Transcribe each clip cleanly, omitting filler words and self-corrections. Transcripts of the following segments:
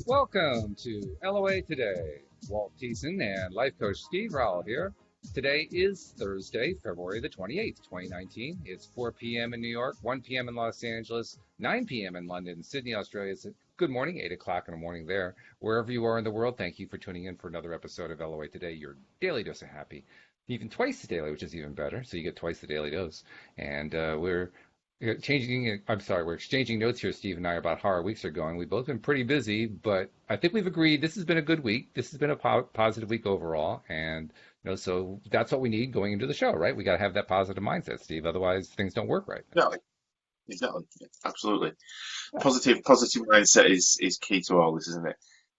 Welcome to LOA Today. Walt Thiessen and life coach Steve Rowell here. Today is Thursday, February the 28th, 2019. It's 4 p.m. in New York, 1 p.m. in Los Angeles, 9 p.m. in London, Sydney, Australia. It's good morning, 8 o'clock in the morning there. Wherever you are in the world, thank you for tuning in for another episode of LOA Today, your daily dose of happy. Even twice the daily, which is even better. So you get twice the daily dose. And we're exchanging notes here, Steve and I, about how our weeks are going. We've both been pretty busy, but I think we've agreed this has been a good week. This has been a positive week overall, and so that's what we need going into the show, right? We got to have that positive mindset, Steve. Otherwise, things don't work right. Exactly. Absolutely. Yeah, Positive mindset is key to all this, isn't it?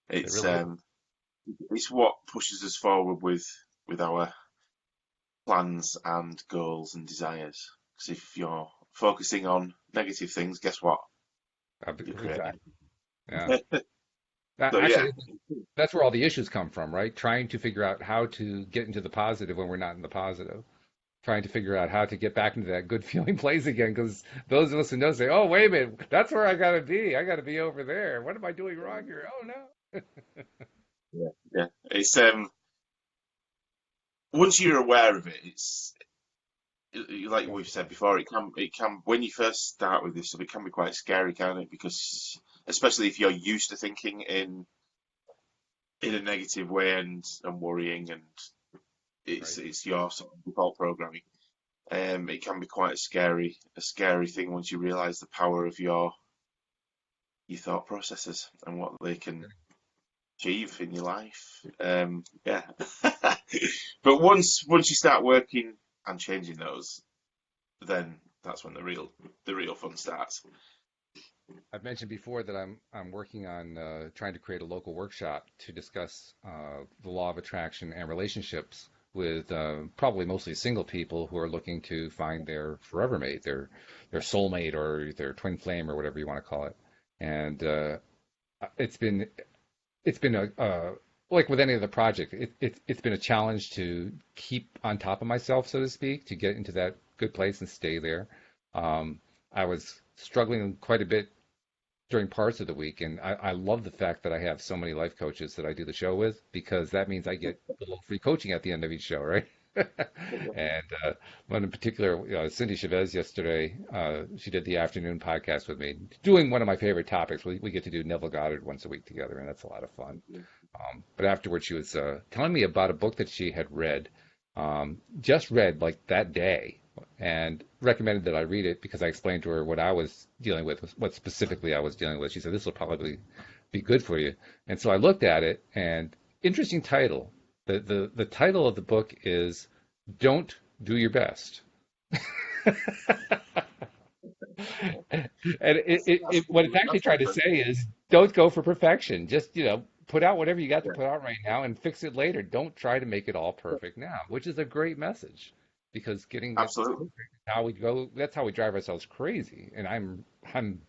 it It's really is. it's what pushes us forward with our plans and goals and desires. Because if you're focusing on negative things, guess what? You're creating. Exactly. Yeah. So yeah, Actually, that's where all the issues come from, right? Trying to figure out how to get into the positive when we're not in the positive. Trying to figure out how to get back into that good feeling place again. Because those of us who know say, "Oh, wait a minute, that's where I gotta be. I gotta be over there. What am I doing wrong here? Oh no." yeah. It's once you're aware of it, it's like we've said before. It can when you first start with this stuff, it can be quite scary, can't it? Because especially if you're used to thinking in a negative way and worrying, and Right. it's your sort of default programming. It can be quite a scary thing once you realise the power of your thought processes and what they can achieve in your life. Yeah, but once you start working and changing those, then that's when the real fun starts. I've mentioned before that I'm working on trying to create a local workshop to discuss the law of attraction and relationships with probably mostly single people who are looking to find their forever mate, their soulmate, or their twin flame, or whatever you want to call it. And it's been a like with any other project, it's been a challenge to keep on top of myself, so to speak, to get into that good place and stay there. I was struggling quite a bit during parts of the week. And I love the fact that I have so many life coaches that I do the show with because that means I get a little free coaching at the end of each show, right? And one in particular, Cindy Chavez yesterday, she did the afternoon podcast with me, doing one of my favorite topics. We get to do Neville Goddard once a week together, and that's a lot of fun. But afterwards, she was telling me about a book that she had read, just read like that day, and recommended that I read it because I explained to her what I was dealing with, what specifically I was dealing with. She said, "This will probably be good for you." And so I looked at it, and interesting title. The title of the book is "Don't Do Your Best." And what it's actually That's trying to different. say is don't go for perfection. Just, put out whatever you got to Yeah, put out right now and fix it later. Don't try to make it all perfect now, which is a great message because getting that absolutely. perfect is how we go, that's how we drive ourselves crazy. And I'm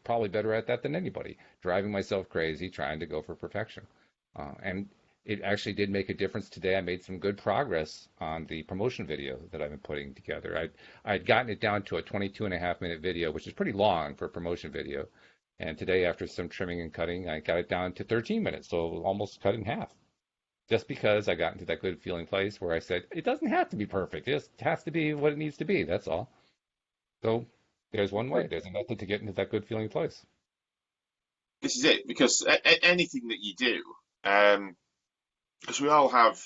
probably better at that than anybody, driving myself crazy, trying to go for perfection. And it actually did make a difference today. I made some good progress on the promotion video that I've been putting together. I'd gotten it down to a 22 and a half minute video, which is pretty long for a promotion video. And today, after some trimming and cutting, I got it down to 13 minutes, so almost cut in half. Just because I got into that good feeling place where I said, it doesn't have to be perfect. It just has to be what it needs to be. That's all. So there's one way. There's a method to get into that good feeling place. This is it because anything that you do, um, because we all have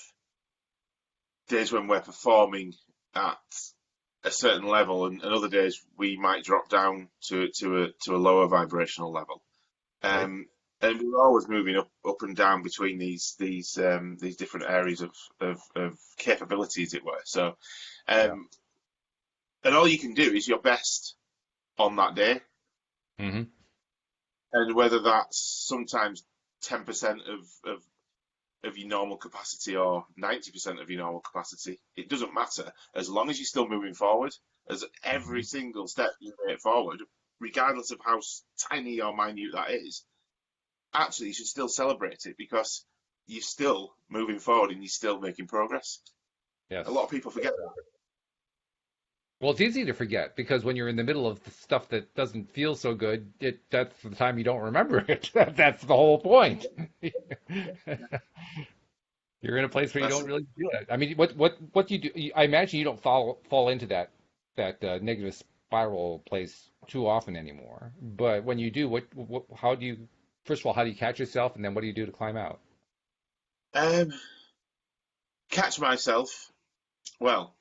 days when we're performing at a certain level, and other days we might drop down to a lower vibrational level. Right? Um, and we're always moving up and down between these different areas of capability, as it were. So, Yeah. um, and all you can do is your best on that day, Hmm. and whether that's sometimes 10% of your normal capacity or 90% of your normal capacity, it doesn't matter as long as you're still moving forward. As every Hmm. single step you make forward, regardless of how tiny or minute that is, actually you should still celebrate it because you're still moving forward and you're still making progress. A lot Yes. of people forget that. Well, it's easy to forget because when you're in the middle of the stuff that doesn't feel so good, that's the time you don't remember it. That's the whole point. You're in a place where you That's don't really feel it. I mean, what do you do? I imagine you don't fall into that negative spiral place too often anymore. But when you do, how do you? First of all, how do you catch yourself, and then what do you do to climb out? um, catch myself. Well,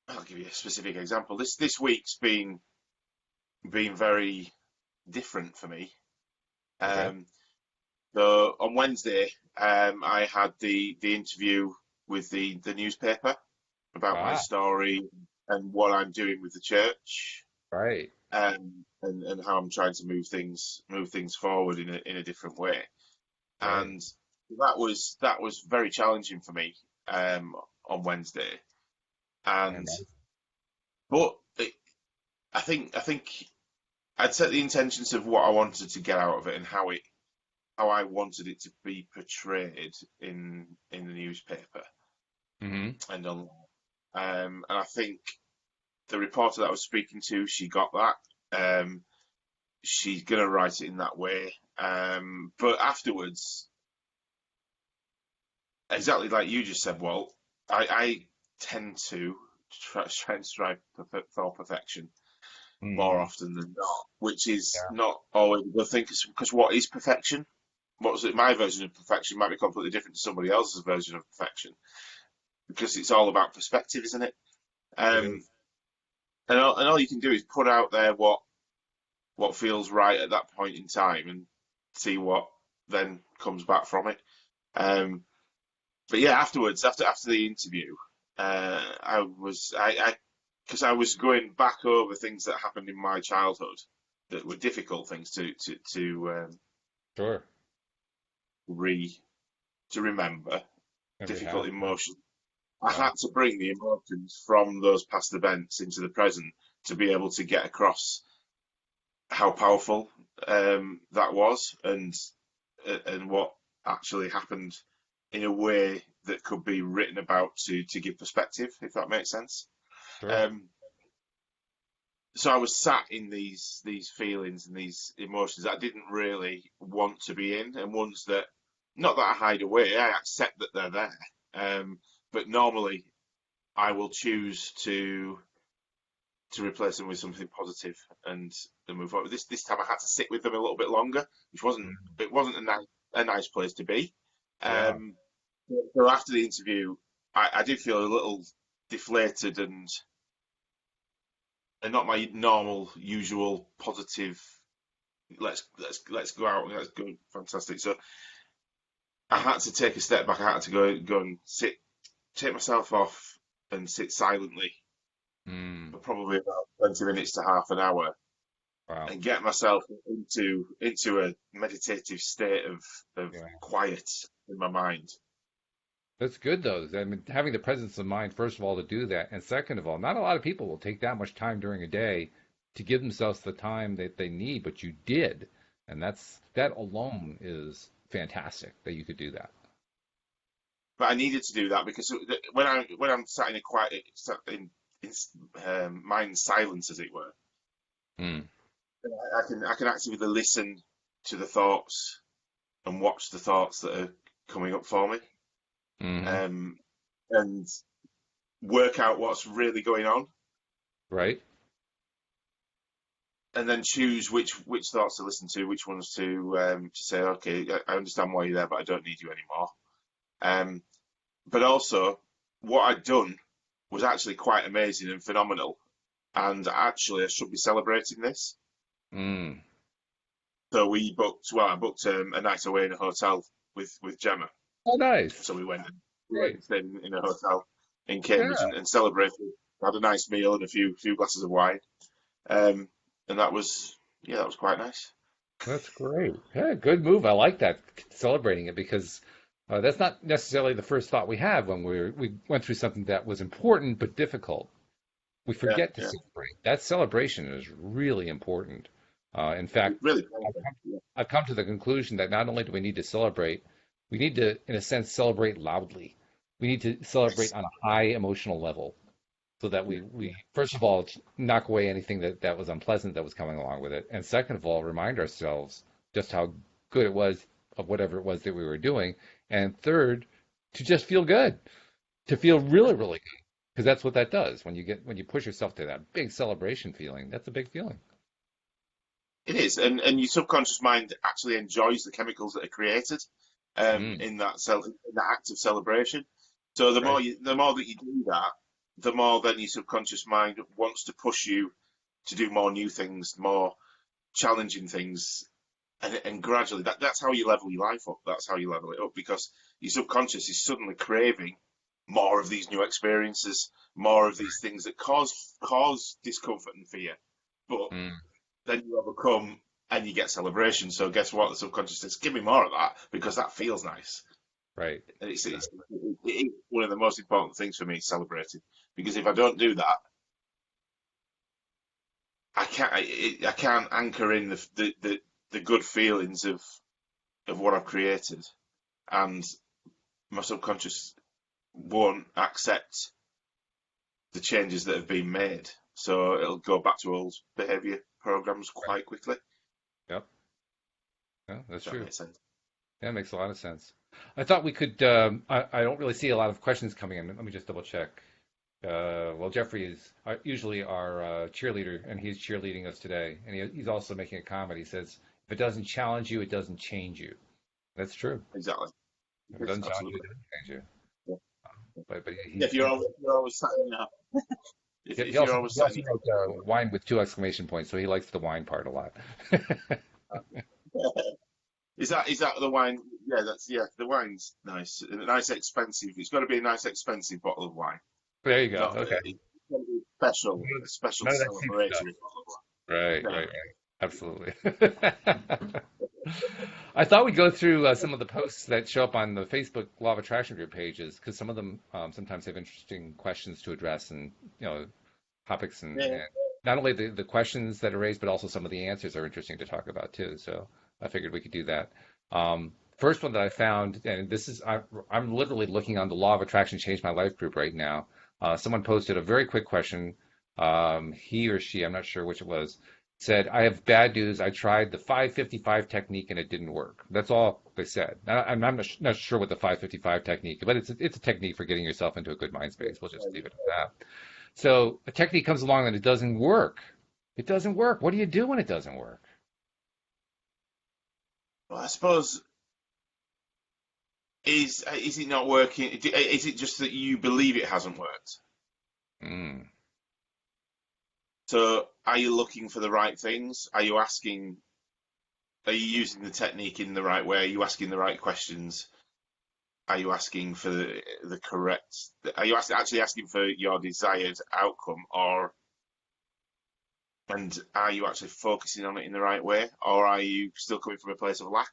I'll give you a specific example. This week's been very different for me. Okay. Um, so on Wednesday, I had the interview with the newspaper about my Ah, story and what I'm doing with the church, right, and how I'm trying to move things forward in a different way. right. And that was very challenging for me on Wednesday. And And but I think I'd set the intentions of what I wanted to get out of it and how I wanted it to be portrayed in the newspaper mm-hmm. and on. And I think the reporter that I was speaking to, she got that. She's gonna write it in that way. But afterwards, exactly like you just said, Walt, I tend to try and strive for perfection more Mm, often than not, which is yeah, not always a good thing. Because what is perfection? What's it? My version of perfection might be completely different to somebody else's version of perfection because it's all about perspective, isn't it? it Um, is. and all you can do is put out there what feels right at that point in time and see what then comes back from it. Um, but yeah, afterwards, after the interview, I because I was going back over things that happened in my childhood that were difficult things to Sure. re to remember, Never difficult have. Yeah. emotions. I Yeah. had to bring the emotions from those past events into the present to be able to get across how powerful that was and what actually happened in a way that could be written about to give perspective, if that makes sense. Sure. Um, so I was sat in these feelings and these emotions that I didn't really want to be in, and ones that not that I hide away, I accept that they're there. But normally I will choose to replace them with something positive and move forward. This time I had to sit with them a little bit longer, which wasn't Mm, it wasn't a nice place to be. yeah. Um, so after the interview, I did feel a little deflated and not my normal usual positive. Let's go out and let's go fantastic. So I had to take a step back. I had to go and sit, take myself off and sit silently Mm, for probably about 20 minutes to half an hour wow. and get myself into a meditative state of Yeah. quiet in my mind. That's good though. I mean, having the presence of mind, first of all, to do that, and second of all, not a lot of people will take that much time during a day to give themselves the time that they need, but you did, and that alone is fantastic that you could do that. But I needed to do that because when I'm sat in a quiet in mind silence, as it were, Mm, I can actively listen to the thoughts and watch the thoughts that are coming up for me, hmm. um, and work out what's really going on, Right? and then choose which thoughts to listen to, which ones to say, okay, I understand why you're there, but I don't need you anymore. Um, but also, what I'd done was actually quite amazing and phenomenal, and actually, I should be celebrating this. Mm. So I booked a night away in a hotel with Gemma. Oh, nice. So we went Great. and stayed in a hotel in Yeah, Cambridge and celebrated. Had a nice meal and a few glasses of wine. Um, and that was quite nice. that's great. Yeah, good move. I like that, celebrating it because that's not necessarily the first thought we have when we went through something that was important but difficult. We Yeah, forget to yeah. celebrate. That celebration is really important. In fact, Really I've powerful. come, Yeah. I've come to the conclusion that not only do we need to celebrate, we need to, in a sense, celebrate loudly. We need to celebrate Yes. on a high emotional level. so that we first of all knock away anything that was unpleasant that was coming along with it, and second of all remind ourselves just how good it was of whatever it was that we were doing, and third, to just feel good, to feel really really good, because that's what that does when you push yourself to that big celebration feeling. That's a big feeling. It is, and your subconscious mind actually enjoys the chemicals that are created Mm, in that act of celebration. So right. the more that you do that, the more then your subconscious mind wants to push you to do more new things, more challenging things, and gradually that's how you level your life up. That's how you level it up because your subconscious is suddenly craving more of these new experiences, more of these things that cause discomfort and fear. But Mm, then you overcome and you get celebration. So guess what? The subconscious says, "Give me more of that because that feels nice." right. And it is one of the most important things for me, celebrating. Because if I don't do that, I can't anchor in the good feelings of what I've created, and my subconscious won't accept the changes that have been made. So it'll go back to old behaviour programs Right. quite quickly. Yep. Yeah, that's If that true. makes sense. That makes a lot of sense. I thought we could. I don't really see a lot of questions coming in. Let me just double check. Well, Jeffrey is usually our cheerleader, and he's cheerleading us today. And he's also making a comment. He says, "If it doesn't challenge you, it doesn't change you." That's true. Exactly. If it Yes, doesn't challenge you, absolutely. it doesn't change you. Yeah. But Yeah, if you're always sat in there, he if you're also always he sat in also wrote wine with two exclamation points, so he likes the wine part a lot. your is that the wine? Yeah, the wine's nice. A nice expensive. It's got to be a nice expensive bottle of wine. There you go. Not Okay. it's got to be special, a special None of that cheap stuff. celebratory bottle of Right, wine. right, right. Absolutely. I thought we'd go through some of the posts that show up on the Facebook Law of Attraction group pages because some of them sometimes have interesting questions to address and topics No. Yeah. and not only the questions that are raised but also some of the answers are interesting to talk about too. So I figured we could do that. First one that I found, and this is I'm literally looking on the Law of Attraction Changed My Life group right now. Someone posted a very quick question. He or she, I'm not sure which it was, said, I have bad news. I tried the 555 technique and it didn't work. That's all they said. I'm not sure what the 555 technique, but it's a technique for getting yourself into a good mind space. We'll just leave it at that. So a technique comes along and it doesn't work. It doesn't work. What do you do when it doesn't work? Well, I suppose is it not working? Is it just that you believe it hasn't worked? Mm, So are you looking for the right things? Are you asking? Are you using the technique in the right way? Are you asking the right questions? Are you asking for the correct? Are you actually asking for your desired outcome, or and are you actually focusing on it in the right way, or are you still coming from a place of lack?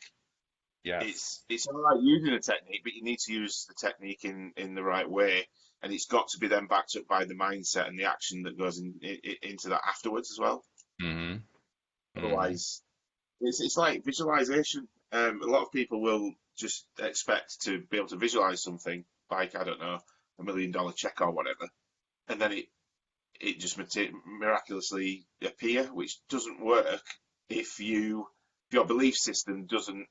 yes. It's all right using a technique, but you need to use the technique in the right way, and it's got to be then backed up by the mindset and the action that goes into that afterwards as well. Mm-hmm. Mm-hmm. Otherwise, it's like visualization. A lot of people will just expect to be able to visualize something like I don't know $1 million check or whatever, and then it just miraculously appear, which doesn't work if if your belief system Doesn't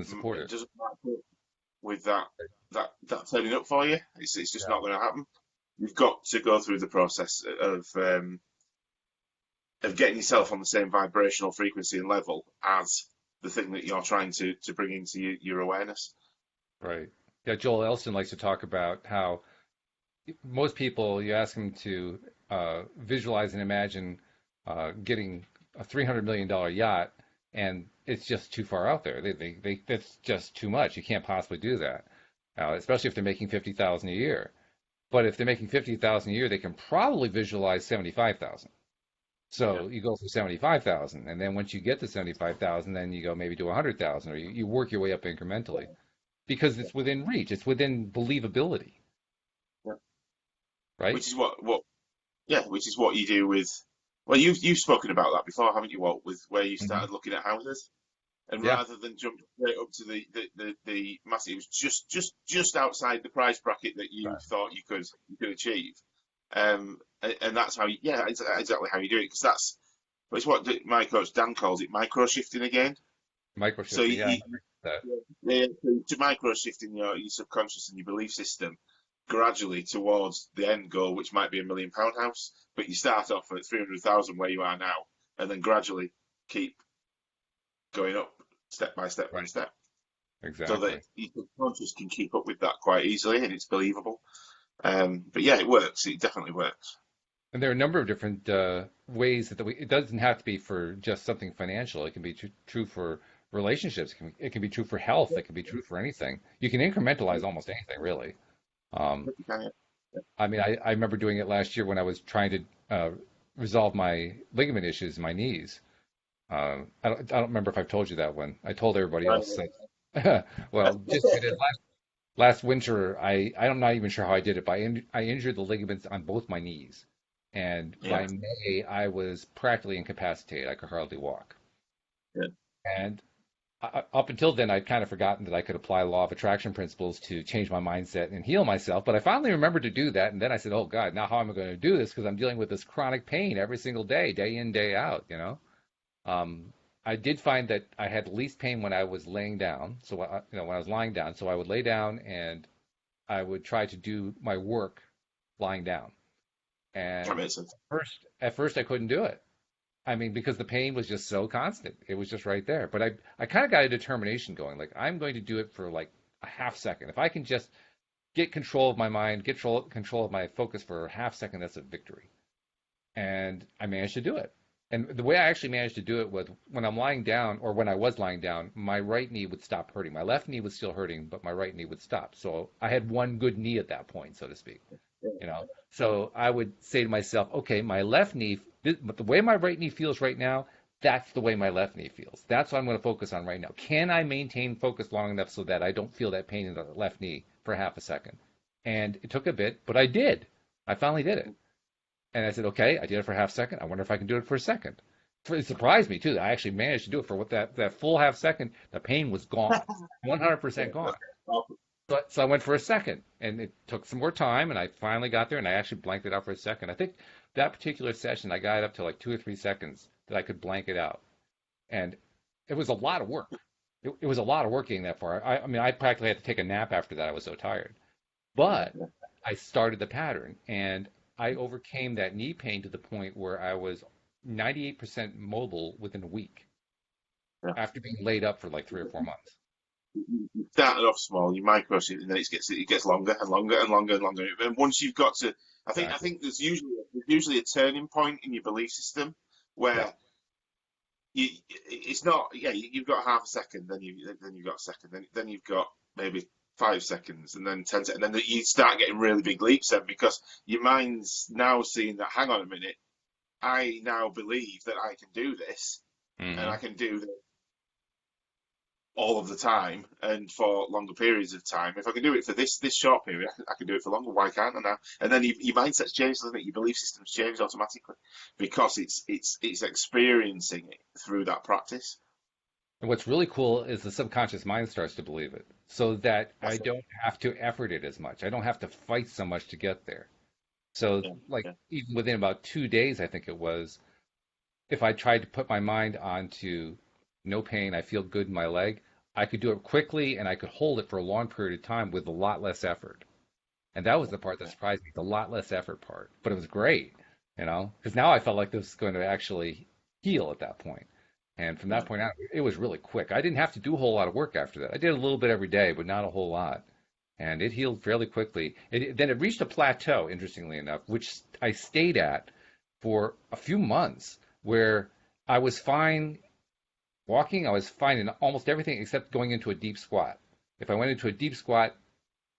support it. doesn't match up with that turning up for you. It's just not Yeah. going to happen. You've got to go through the process of getting yourself on the same vibrational frequency and level as the thing that you're trying to bring into your awareness. Right. Yeah. Joel Elston likes to talk about how most people, you ask them to visualize and imagine getting a $300 million yacht, and it's just too far out there. That's just too much. You can't possibly do that, especially if they're making 50,000 a year. But if they're making 50,000 a year, they can probably visualize 75,000. Yeah, So you go for 75,000, and then once you get to 75,000, then you go maybe to 100,000, or you work your way up incrementally because yeah, it's within reach. It's within believability, yeah. right? Which is which is what you do with. Well, you've spoken about that before, haven't you? What with where you Hmm. started looking at houses, and Yeah. rather than jump straight up to the massive, it was just outside the price bracket that you thought you could achieve. And that's how, yeah, exactly how you do it. Because it's what my coach Dan calls it micro shifting again. Micro So shifting, yeah, I remember that. to micro shifting your subconscious and your belief system gradually towards the end goal, which might be £1 million house, but you start off at 300,000 where you are now, and then gradually keep going up step by step by Right, step, so that exactly. your subconscious can keep up with that quite easily, and it's believable. But yeah, it works. It definitely works. And there are a number of different ways that it doesn't have to be for just something financial. It can be true for relationships. It can be true for health. It can be true for anything. You can incrementalize almost anything, really. Um, I mean, I remember doing it last year when I was trying to resolve my ligament issues in my knees. I don't remember if I've told you that one. I told everybody else. Well, just it is last winter. I'm not even sure how I did it, but I injured the ligaments on both my knees, and Yeah, by May I was practically incapacitated. I could hardly walk. yeah, And up until then, I'd kind of forgotten that I could apply law of attraction principles to change my mindset and heal myself. But I finally remembered to do that, and then I said, "Oh God, now how am I going to do this? Because I'm dealing with this chronic pain every single day, day in, day out." I did find that I had least pain when I was laying down. So, when I was lying down, so I would lay down and I would try to do my work lying down. that And makes sense. at first I couldn't do it. I mean, because the pain was just so constant. It was just right there. But I kind of got a determination going. Like, I'm going to do it for like a half second. If I can just get control of my mind, get control of my focus for a half second, that's a victory. And I managed to do it. And the way I actually managed to do it was when I'm lying down, or when I was lying down, my right knee would stop hurting. My left knee was still hurting, but my right knee would stop. So I had one good knee at that point, so to speak. So I would say to myself, okay, my left knee, the way my right knee feels right now, that's the way my left knee feels. That's what I'm going to focus on right now. Can I maintain focus long enough so that I don't feel that pain in the left knee for half a second? And it took a bit, but I did. I finally did it. And I said, okay, I did it for a half second. I wonder if I can do it for a second. It surprised me too that I actually managed to do it for what that full half second. The pain was gone, 100% gone. So I went for a second, and it took some more time, and I finally got there, and I actually blanked it out for a second. I think that particular session, I got it up to like 2 or 3 seconds that I could blank it out, and it was a lot of work. It was a lot of work getting that far. I mean, I practically had to take a nap after that. I was so tired. But I started the pattern, and I overcame that knee pain to the point where I was 98% mobile within a week Yeah. after being laid up for like 3 or 4 months. You started off small, you micro it, and then it gets longer and longer and longer and longer. And once you've got to, I Exactly. think there's usually a turning point in your belief system Yeah. where it's not, yeah, you've got half a second, then you've got a second, then you've got maybe 5 seconds, and then 10 seconds, and then you start getting really big leaps then, because your mind's now seeing that, hang on a minute, I now believe that I can do this, and I Hmm. can do this all of the time and for longer periods of time. If I can do it for this short period, I can do it for longer. Why can't I now? And then your mindset's changed, doesn't it? Your belief system's changed automatically because it's experiencing it through that practice. And what's really cool is the subconscious mind starts to believe it so that I That's it. don't have to effort it as much. I don't have to fight so much to get there. So, Yeah, like, yeah, even within about 2 days, I think it was, if I tried to put my mind onto no pain, I feel good in my leg, I could do it quickly and I could hold it for a long period of time with a lot less effort. And that was the part that yeah, surprised me, the lot less effort part. But it was great, because now I felt like this was going to actually heal at that point. And from that yeah. point out, it was really quick. I didn't have to do a whole lot of work after that. I did a little bit every day, but not a whole lot. And it healed fairly quickly. Then it reached a plateau, interestingly enough, which I stayed at for a few months, where I was fine walking. I was fine in almost everything except going into a deep squat. If I went into a deep squat,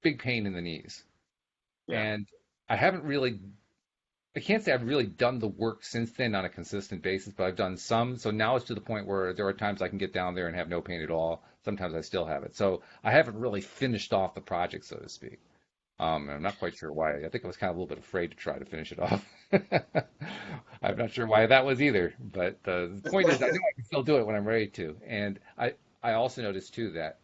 big pain in the knees. Yeah. And I haven't really, I can't say I've really done the work since then on a consistent basis, but I've done some. So now it's to the point where there are times I can get down there and have no pain at all. Sometimes I still have it. So I haven't really finished off the project, so to speak. And I'm not quite sure why. I think I was kind of a little bit afraid to try to finish it off. I'm not sure why that was either. But the point is, I know I can still do it when I'm ready to. And I also noticed too that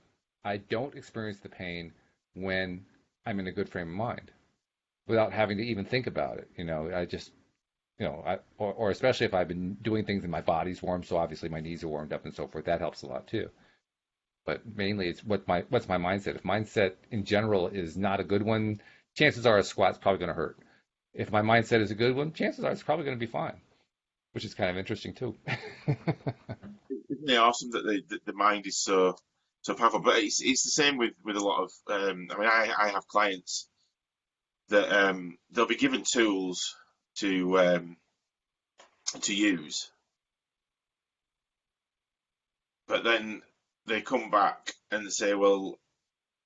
I don't experience the pain when I'm in a good frame of mind. without having to even think about it. I just, or especially if I've been doing things and my body's warm, so obviously my knees are warmed up and so forth. That helps a lot too. But mainly it's what's my mindset. If mindset in general is not a good one, chances are a squat's probably going to hurt. If my mindset is a good one, chances are it's probably going to be fine, which is kind of interesting too. Isn't it awesome that the mind is so powerful? But it's the same with a lot of. I mean, I have clients that they'll be given tools to use, but then they come back and they say, "Well,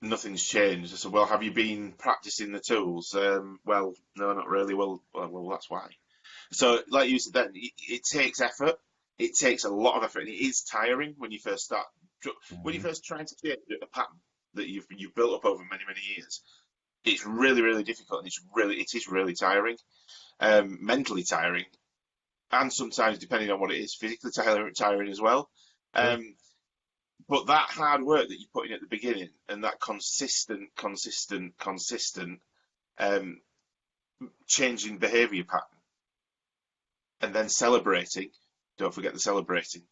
nothing's changed." I said, "Well, have you been practicing the tools?" Well, no, not really. Well, that's why. So, like you said, then it takes effort. It takes a lot of effort, and it is tiring when you first start. When you Hmm. first trying to change a pattern that you've built up over many years, it's really difficult, and it is really tiring, mentally tiring, and sometimes depending on what it is, physically tiring as well. Sure. Um, but that hard work that you put in at the beginning, and that consistent um, changing behaviour pattern, and then celebrating. Don't forget the celebrating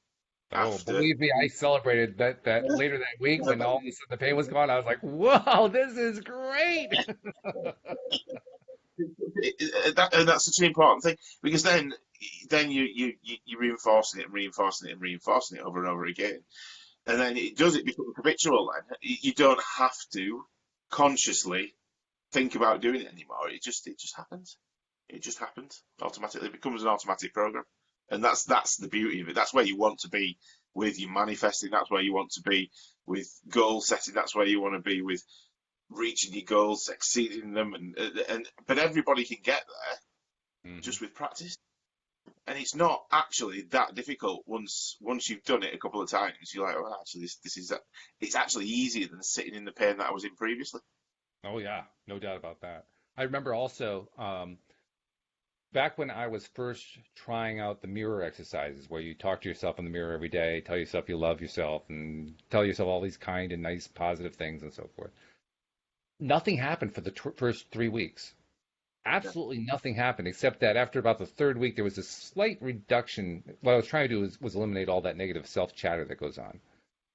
Oh, after. believe me, I celebrated that later that week when all of a sudden the pain was gone. I was like, "Whoa, this is great!" And that's such an important thing because then you reinforcing it and reinforcing it and reinforcing it over and over again, and then it becomes habitual. Then you don't have to consciously think about doing it anymore. It just happens. It just happens automatically. It becomes an automatic program, and that's the beauty of it. That's where you want to be with your manifesting. That's where you want to be with goal setting. That's where you want to be with reaching your goals, exceeding them, and but everybody can get there Hmm. just with practice. And it's not actually that difficult once you've done it a couple of times. You're like, oh, actually, this is that. It's actually easier than sitting in the pain that I was in previously. Oh yeah, no doubt about that. I remember also back when I was first trying out the mirror exercises, where you talk to yourself in the mirror every day, tell yourself you love yourself, and tell yourself all these kind and nice positive things and so forth. Nothing happened for the first 3 weeks. Yeah. Absolutely nothing happened except that after about the third week, there was a slight reduction. What I was trying to do was eliminate all that negative self chatter that goes on.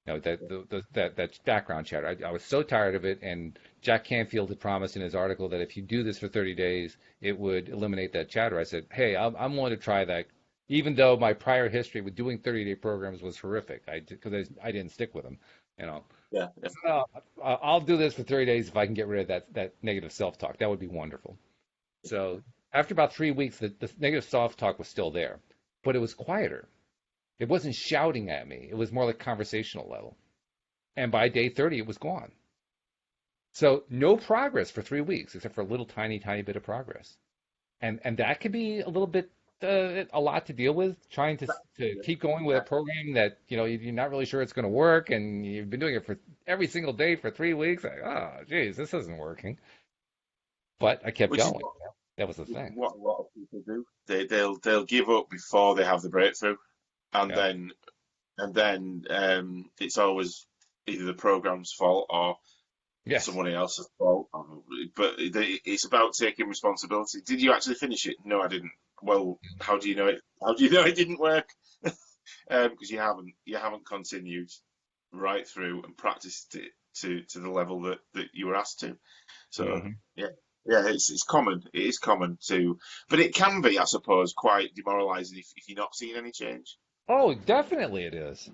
That background chatter. I was so tired of it, and Jack Canfield had promised in his article that if you do this for 30 days, it would eliminate that chatter. I said, hey, I'm willing to try that, even though my prior history with doing 30-day programs was horrific. Because I didn't stick with them, you know. Yeah, yeah. So I'll do this for 30 days if I can get rid of that negative self-talk. That would be wonderful. So after about 3 weeks, the negative self-talk was still there, but it was quieter. It wasn't shouting at me. It was more like conversational level. And by day 30, it was gone. So no progress for 3 weeks, except for a little tiny bit of progress. And that could be a little bit a lot to deal with, trying to keep going with a Yeah. program that you're not really sure it's going to work, and you've been doing it for every single day for 3 weeks. Like, oh, geez, this isn't working. But I kept Which is going. That was the which is thing. what a lot of people do. They'll give up before they have the breakthrough, and Yeah. then it's always either the program's fault or Yes. somebody else's fault. But it's about taking responsibility. Did you actually finish it? No, I didn't. Well, how do you know it? How do you know it didn't work? Because you haven't continued right through and practiced it to the level that you were asked to. So Hmm. yeah, yeah, it's common. It is common to, but it can be, I suppose, quite demoralising if you're not seeing any change. Oh, definitely it is.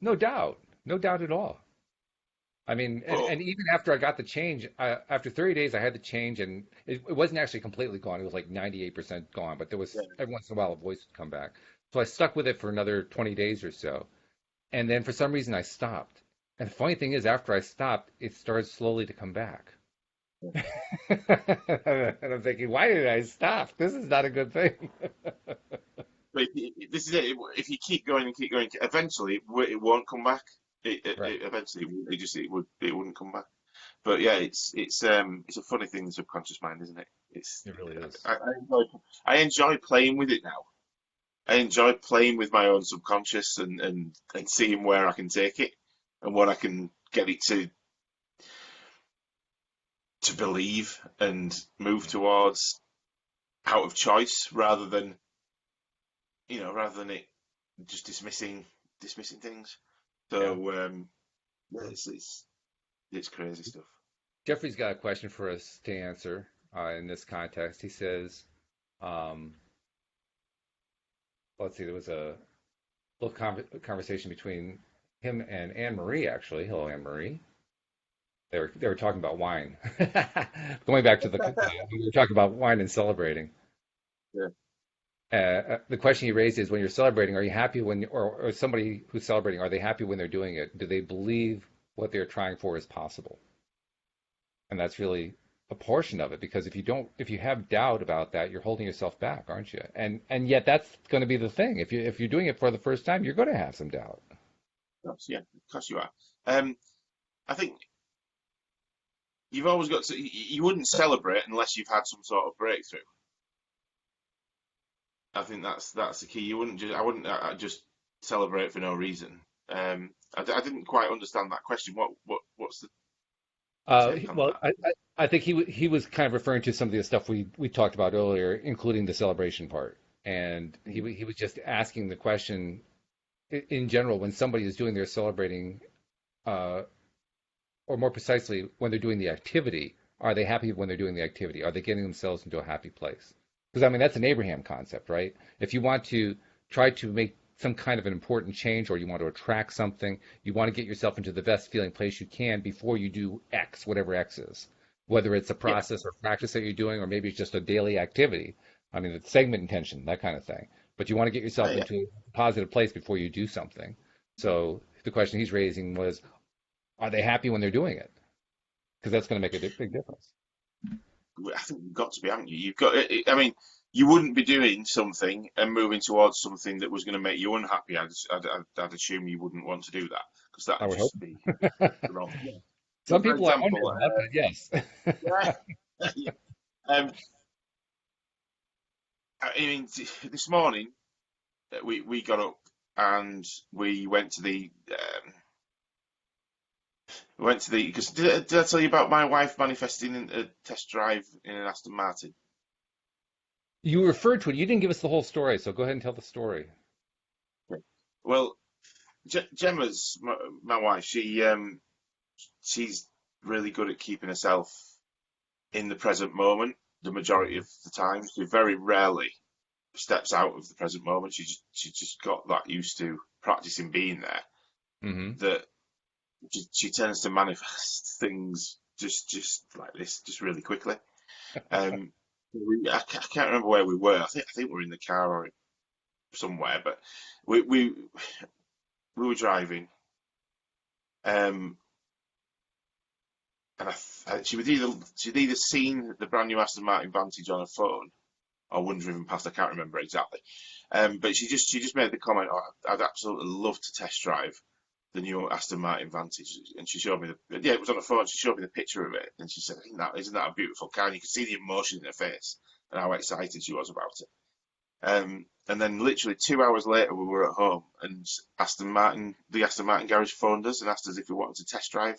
No doubt. No doubt at all. I mean, and, But and even after I got the change, after 30 days, I had the change, and it wasn't actually completely gone. It was like 98% gone, but there yeah, was every once in a while a voice would come back. So I stuck with it for another 20 days or so. And then for some reason I stopped. And the funny thing is, after I stopped, it started slowly to come back. And I'm thinking, why did I stop? This is not a good thing. but this is it. If you keep going and keep going, eventually it won't come back. Right. Eventually it wouldn't come back. But yeah, it's a funny thing, the subconscious mind, isn't it? It's It really is. I enjoy playing with it now. I enjoy playing with my own subconscious and seeing where I can take it and what I can get it to believe and move towards out of choice rather than it just dismissing things. Yeah. So yeah, it's crazy stuff. Jeffrey's got a question for us to answer in this context. He says, um, let's see, there was a little conversation between him and Anne Marie, actually. Hello, Anne Marie. They were talking about wine. Going back to we were talking about wine and celebrating. Yeah. The question he raised is, when you're celebrating, are you happy or somebody who's celebrating, are they happy when they're doing it? Do they believe what they're trying for is possible? And that's really a portion of it, because if you have doubt about that, you're holding yourself back, aren't you? And yet that's going to be the thing. If you're doing it for the first time, you're going to have some doubt. Yeah, of course you are. Um, I think you've always got to. You wouldn't celebrate unless you've had some sort of breakthrough. I think that's the key. You wouldn't just. I wouldn't just celebrate for no reason. I didn't quite understand that question. What's the take on Well, that? I think he was kind of referring to some of the stuff we talked about earlier, including the celebration part. And he was just asking the question in general, when somebody is doing their celebrating, uh, or more precisely, when they're doing the activity, are they happy when they're doing the activity? Are they getting themselves into a happy place? Because I mean, that's an Abraham concept, right? If you want to try to make some kind of an important change, or you want to attract something, you want to get yourself into the best feeling place you can before you do X, whatever X is, whether it's a Yeah, process or practice that you're doing, or maybe it's just a daily activity. I mean, it's segment intention, that kind of thing. But you want to get yourself yeah. into a positive place before you do something. So the question he's raising was, are they happy when they're doing it? Because that's going to make a big difference. I think you've got to be, haven't you? You've got. I mean, you wouldn't be doing something and moving towards something that was going to make you unhappy. I'd assume you wouldn't want to do that because I that'd would hope. just be wrong. Yeah. So, Some for people I wonder example, about, but yes. yeah, yeah. I mean, this morning we got up and we went to the because did I tell you about my wife manifesting a test drive in an Aston Martin? You referred to it. You didn't give us the whole story, so go ahead and tell the story. Yeah. Well, Gemma's my wife. She's really good at keeping herself in the present moment the majority Hmm. of the time. She very rarely steps out of the present moment. She just got that used to practicing being there Hmm. that she tends to manifest things just like this, just really quickly. Um, I can't remember where we were. I think we were in the car or somewhere, but we we we were driving, um, and she'd either seen the brand new Aston Martin Vantage on her phone or wouldn't have driven past. I can't remember exactly. But she just made the comment, "Oh, I'd absolutely love to test drive the new Aston Martin Vantage," and she showed me yeah, it was on the phone. She showed me the picture of it, and she said, "Isn't that a beautiful car?" And you could see the emotion in her face and how excited she was about it. And then literally 2 hours later, we were at home, and the Aston Martin garage phoned us and asked us if we wanted to test drive.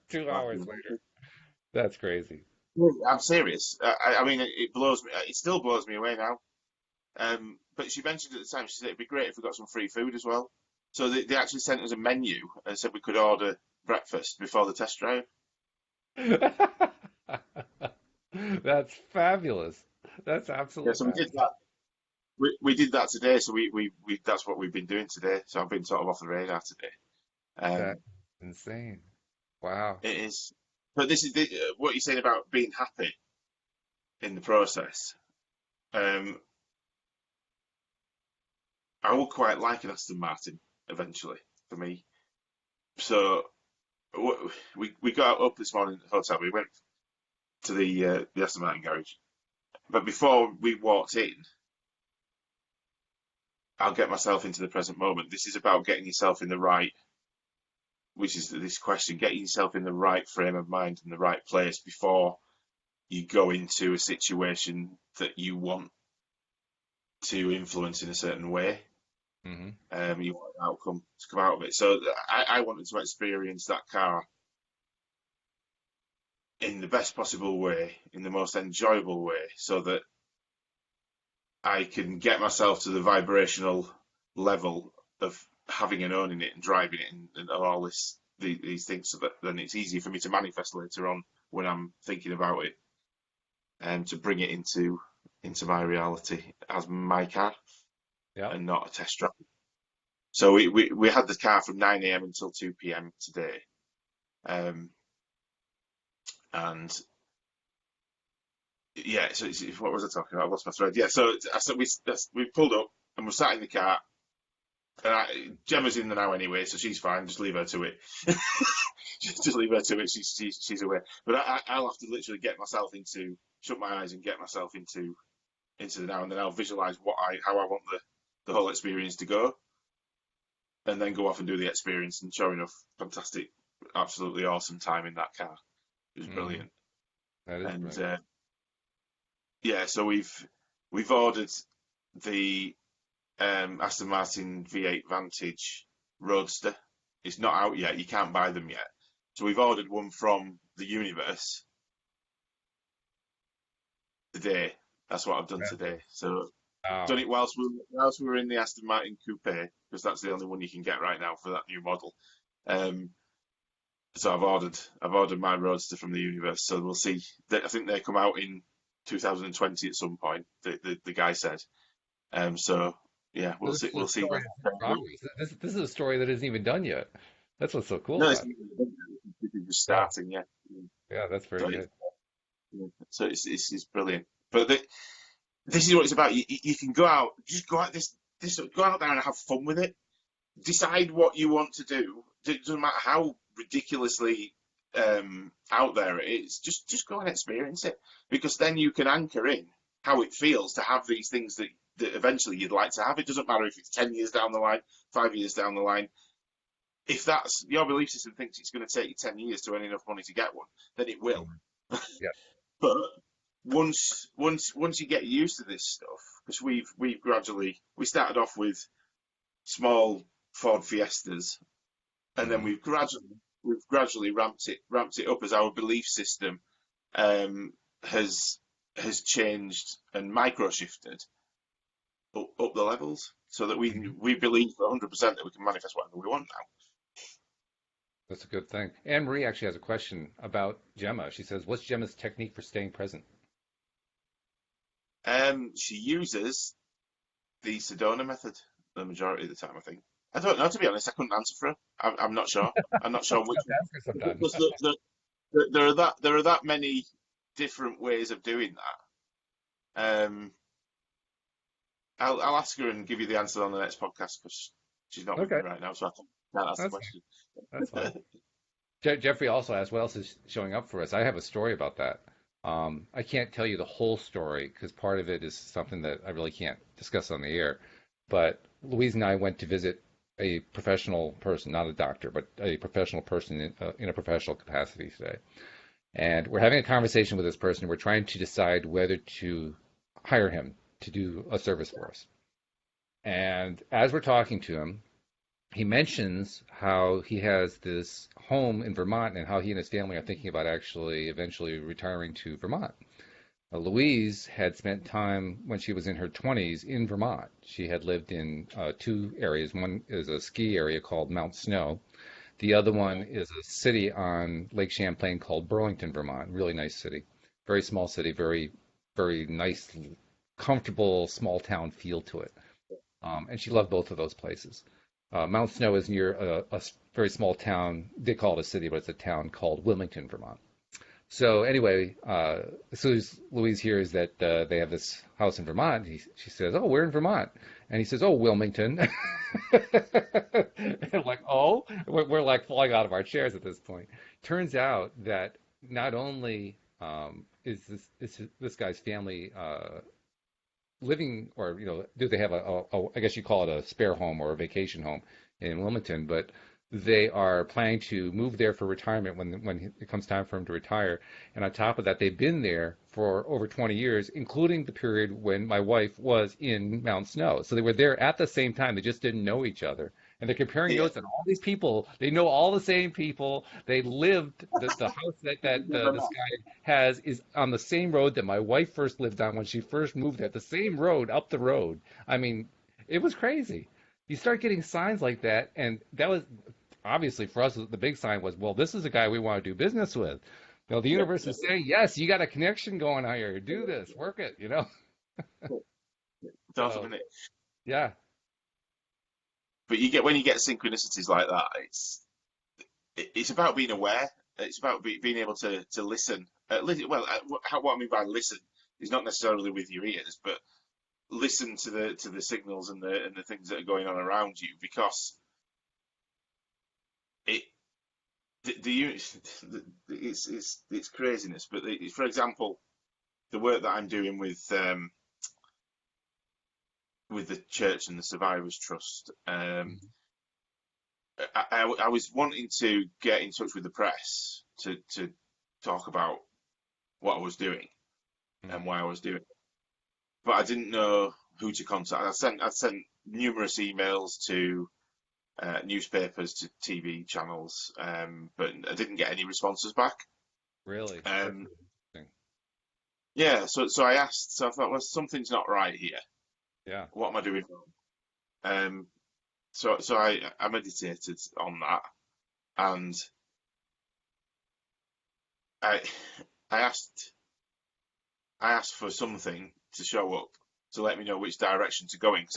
2 hours later. That's crazy. I'm serious. I mean, it blows me. It still blows me away now. But she mentioned at the time, she said it'd be great if we got some free food as well. So they actually sent us a menu and said we could order breakfast before the test drive. That's fabulous. That's Yeah, absolutely so we did fabulous. that. We did that today. So we that's what we've been doing today. So I've been sort of off the radar today. That's Um, insane. Wow. it is. But this is what you're saying about being happy in the process. Um, I would quite like an Aston Martin eventually for me. So we got up this morning at the hotel. We went to the Aston Martin garage. But before we walked in, I'll get myself into the present moment. This is about getting yourself in the right, which is this question, getting yourself in the right frame of mind and the right place before you go into a situation that you want to influence in a certain way. Hmm. You want an outcome to come out of it. So I wanted to experience that car in the best possible way, in the most enjoyable way, so that I can get myself to the vibrational level of having and owning it and driving it and all these things, so that then it's easier for me to manifest later on when I'm thinking about it, and to bring it into my reality as my car Yeah. and not a test drive. So we had the car from 9 a.m. until 2 p.m. today, um, and yeah. So what was I talking about? I lost my thread. Yeah. So we pulled up and we're sat in the car, and Gemma's in there now anyway, so she's fine. Just leave her to it. Just leave her to it. She's away. But I'll have to literally get myself into shut my eyes and get myself into the now, and then I'll visualize how I want the whole experience to go, and then go off and do the experience. And sure enough, fantastic, absolutely awesome time in that car. It was Hmm. brilliant. That is And brilliant. yeah, so we've ordered the Aston Martin V8 Vantage Roadster. It's not out yet. You can't buy them yet. So we've ordered one from the universe today. That's what I've done today. So done Wow. it whilst we were in the Aston Martin Coupe, because that's the only one you can get right now for that new model. Um, so I've ordered my Roadster from the universe. So we'll see. I think they come out in 2020 at some point. The guy said. So yeah, we'll So this see. is a We'll see story when. that's in progress. This is a story that isn't even done yet. That's what's so cool No, it's about it. just Yeah. starting. Yeah. Yeah, that's very So good. it's brilliant. But this is what it's about. You can go out, just go out go out there and have fun with it. Decide what you want to do. It doesn't matter how ridiculously out there it is. Just go and experience it, because then you can anchor in how it feels to have these things that eventually you'd like to have. It doesn't matter if it's 10 years down the line, 5 years down the line. If that's your belief system thinks it's going to take you 10 years to earn enough money to get one, then it will. Mhm. Yeah. But once you get used to this stuff, because we started off with small Ford Fiestas, and then Hmm. we've gradually ramped it up as our belief system um, has changed and micro shifted up the levels, so that we Hmm. we believe 100% that we can manifest whatever we want That's a good thing. Anne Marie actually has a question about Gemma. She says, "What's Gemma's technique for staying present?" now. She uses the Sedona method the majority of the time, I think. I don't know, to be honest. I couldn't answer for her. I'm not sure. I'm not sure You which have to ask her one. sometime. Because there are that many different ways of doing that. I'll ask her and give you the answer on the next podcast, because she's not with me Okay, right now, so I can't ask the that's fine. question. That's fine. Jeffrey also asked, "What else is showing up for us?" I have a story about that. I can't tell you the whole story because part of it is something that I really can't discuss on the air. But Louise and I went to visit a professional person, not a doctor, but a professional person in a professional capacity today. And we're having a conversation with this person. We're trying to decide whether to hire him to do a service for us. And as we're talking to him, he mentions how he has this home in Vermont and how he and his family are thinking about actually eventually retiring to Vermont. Louise had spent time when she was in her 20s in Vermont. She had lived in two areas. One is a ski area called Mount Snow. The other one is a city on Lake Champlain called Burlington, Vermont. Really nice city. Very small city, very, very nice, comfortable small town feel to it. And she loved both of those places. Mount Snow is near a very small town. They call it a city, but it's a town called Wilmington, Vermont. So anyway, as soon as Louise hears that they have this house in Vermont, she says, "Oh, we're in Vermont," and he says, "Oh, Wilmington." And I'm like, "Oh," we're like falling out of our chairs at this point. Turns out that not only is this guy's family living, or do they have I guess you call it a spare home or a vacation home in Wilmington, but they are planning to move there for retirement when it comes time for him to retire. And on top of that, they've been there for over 20 years, including the period when my wife was in Mount Snow. So they were there at the same time. They just didn't know each other. And they're comparing Yeah. notes, and all these people, they know all the same people. They lived the house that Never this met. guy has is on the same road that my wife first lived on when she first moved there. The same road up the road. I mean, it was crazy. You start getting signs like that, and that was obviously for us the big sign was, well, this is a guy we want to do business with. You know, the Yeah, universe is saying, yes, you got a connection going on here. Do this, work it. You know. it's awesome, So isn't it? yeah, But you get when you get synchronicities like that, it's about being aware. It's about being able to listen. Well, what I mean by listen is not necessarily with your ears, but listen to the signals and the things that are going on around you, because it it's craziness. But for example, the work that I'm doing with the church and the Survivors Trust, I was wanting to get in touch with the press to talk about what I was doing and hmm, why I was doing it, but I didn't know who to contact. I sent numerous emails to newspapers, to TV channels, but I didn't get any responses back. really, that's Um, really interesting. yeah, so I asked. So I thought, well, something's not right here. Yeah. What am I doing wrong? So I meditated on that, and I I asked I asked for something to show up to let me know which direction to go in, because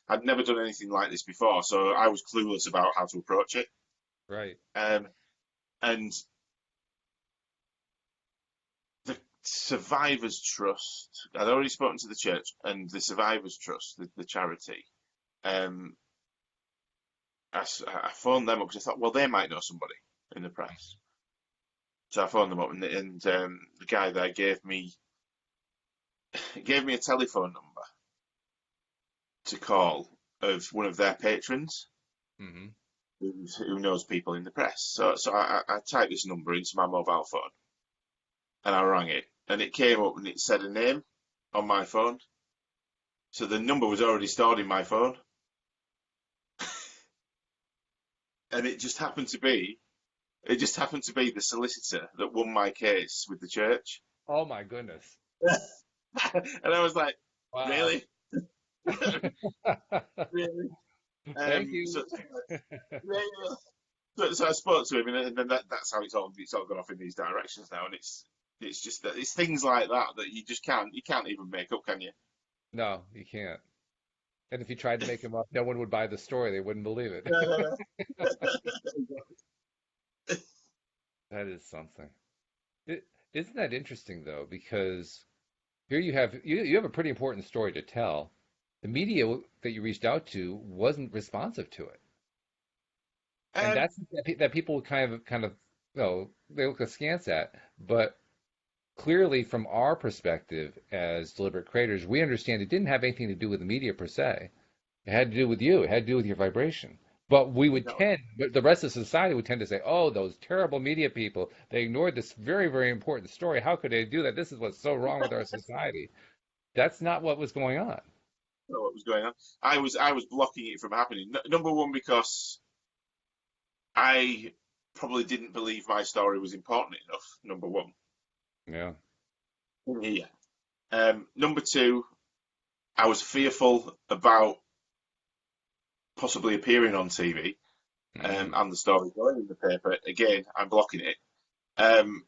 I'd never done anything like this before, so I was clueless about how to approach it. Right. Um, and the Survivors Trust, I'd already spoken to the church, and the Survivors Trust, the charity. Um, I phoned them up because I thought, well, they might know somebody in the press. So I phoned them up, and the guy there gave me a telephone number to call of one of their patrons Hmm. who knows people in the press. So I typed this number into my mobile phone and I rang it, and it came up and it said a name on my phone. So the number was already stored in my phone, and it just happened to be the solicitor that won my case with the church. Oh my goodness. And I was like, Wow. really, really. Thank So, you. yeah, yeah. So I spoke to him, and then that's how it's all gone off in these directions now, and it's just that it's things like that that you can't even make up, can you? No, you can't. And if you tried to make them up, no one would buy the story. They wouldn't believe it. No, no, no. That is something. It, isn't that interesting though? Because here you have a pretty important story to tell. The media that you reached out to wasn't responsive to it, and Um, that's that people kind of they look askance at. But clearly, from our perspective as deliberate creators, we understand it didn't have anything to do with the media per se. It had to do with you. It had to do with your vibration. But the rest of society would tend to say, "Oh, those terrible media people! They ignored this very, very important story. How could they do that? This is what's so wrong with our society." That's not what was going on. know what was going on. I was blocking it from happening. Number one, because I probably didn't believe my story was important enough. Number one, Yeah. yeah. Number two, I was fearful about possibly appearing on TV, Mm, and the story going in the paper. Again, I'm blocking it. Um,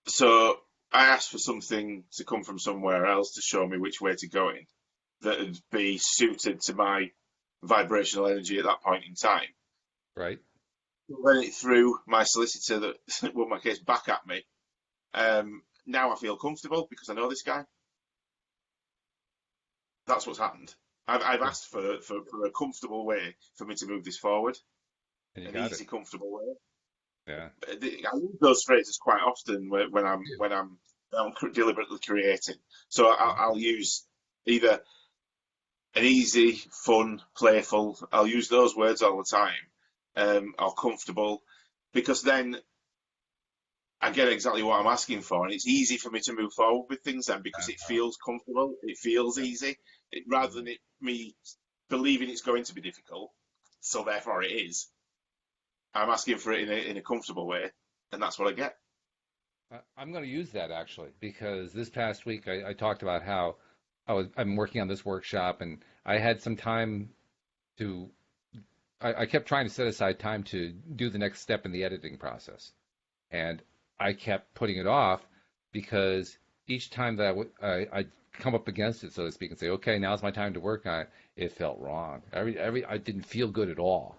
so I asked for something to come from somewhere else to show me which way to go in that would be suited to my vibrational energy at that point in time. right. When it threw my solicitor that won my case back at me, now I feel comfortable because I know this guy. That's what's happened. I've Yeah. asked for a comfortable way for me to move this forward, And you an got it. easy, comfortable way. Yeah. I use those phrases quite often when I'm deliberately creating. So I'll use either an easy, fun, playful. I'll use those words all the time, or comfortable, because then I get exactly what I'm asking for, and it's easy for me to move forward with things then because it Uh-huh. feels comfortable, it feels Yeah. easy, rather Mhm. than me believing it's going to be difficult. so therefore it is. I'm asking for it in a comfortable way, and that's what I get. I'm going to use that actually because this past week I talked about how I'm working on this workshop and I had some time to I kept trying to set aside time to do the next step in the editing process. And I kept putting it off because each time that I'd come up against it, so to speak, and say, okay, now's my time to work on it, it felt wrong. I didn't feel good at all.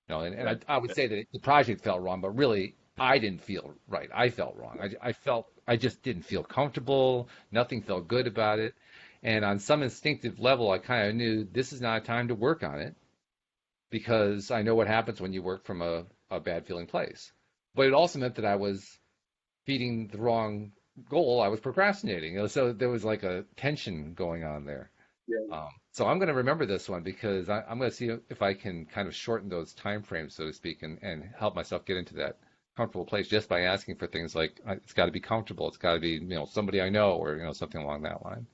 And Yeah, I would say that the project felt wrong, but really I didn't feel right. I felt wrong. I felt I just didn't feel comfortable. Nothing felt good about it. And on some instinctive level, I kind of knew this is not a time to work on it because I know what happens when you work from a bad feeling place. But it also meant that I was feeding the wrong goal. I was procrastinating. So there was like a tension going on there. yeah. So I'm going to remember this one because I'm going to see if I can kind of shorten those time frames, so to speak, and help myself get into that comfortable place just by asking for things like it's got to be comfortable. It's got to be, somebody I know or, something along that line.